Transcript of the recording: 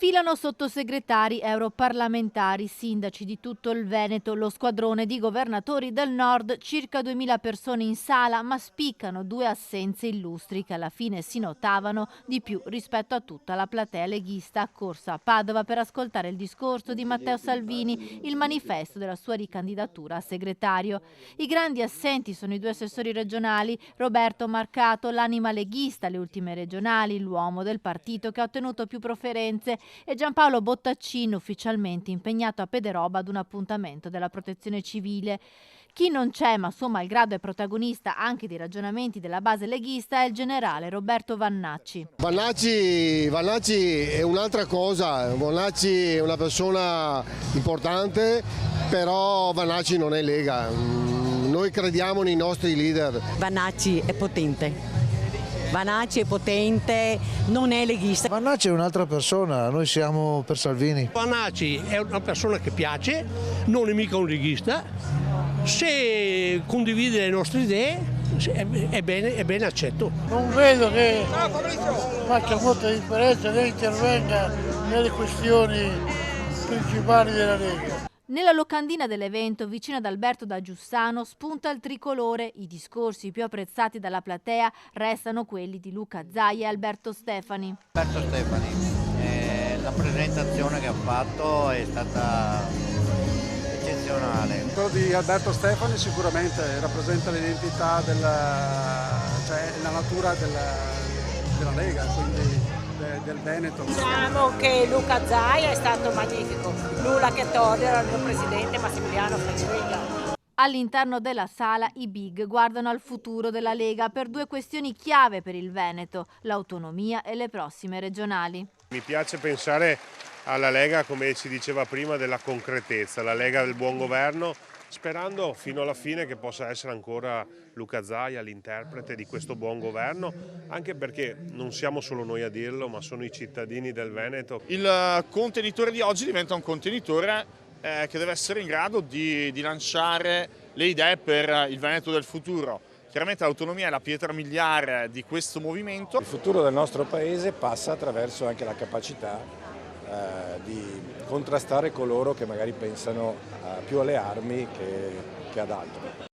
Sfilano sottosegretari, europarlamentari, sindaci di tutto il Veneto, lo squadrone di governatori del nord, circa 2000 persone in sala, ma spiccano due assenze illustri che alla fine si notavano di più rispetto a tutta la platea leghista accorsa a Padova per ascoltare il discorso di Matteo Salvini, il manifesto della sua ricandidatura a segretario. I grandi assenti sono i due assessori regionali, Roberto Marcato, l'anima leghista alle ultime regionali, l'uomo del partito che ha ottenuto più preferenze, e Giampaolo Bottaccino, ufficialmente impegnato a Pederoba ad un appuntamento della Protezione Civile. Chi non c'è, ma suo malgrado è protagonista anche dei ragionamenti della base leghista, è il generale Roberto Vannacci. Vannacci è un'altra cosa, Vannacci è una persona importante, però Vannacci non è Lega. Noi crediamo nei nostri leader. Vannacci è potente. Vannacci è potente, non è leghista. Vannacci è un'altra persona, noi siamo per Salvini. Vannacci è una persona che piace, non è mica un leghista, se condivide le nostre idee è bene accetto. Non vedo che faccia molta differenza né intervenga nelle questioni principali della Lega. Nella locandina dell'evento, vicino ad Alberto da Giussano, spunta il tricolore. I discorsi più apprezzati dalla platea restano quelli di Luca Zaia e Alberto Stefani. Alberto Stefani, la presentazione che ha fatto è stata eccezionale. Quello di Alberto Stefani sicuramente rappresenta l'identità cioè la natura della Lega, quindi del Veneto. Diciamo che Luca Zaia è stato magnifico, nulla che togliere al mio presidente Massimiliano Frecciarola. All'interno della sala i big guardano al futuro della Lega per due questioni chiave per il Veneto, l'autonomia e le prossime regionali. Mi piace pensare alla Lega, come si diceva prima, della concretezza, la Lega del buon governo, sperando fino alla fine che possa essere ancora Luca Zaia l'interprete di questo buon governo, anche perché non siamo solo noi a dirlo, ma sono i cittadini del Veneto. Il contenitore di oggi diventa un contenitore che deve essere in grado di lanciare le idee per il Veneto del futuro. Chiaramente l'autonomia è la pietra miliare di questo movimento. Il futuro del nostro paese passa attraverso anche la capacità di contrastare coloro che magari pensano più alle armi che ad altro.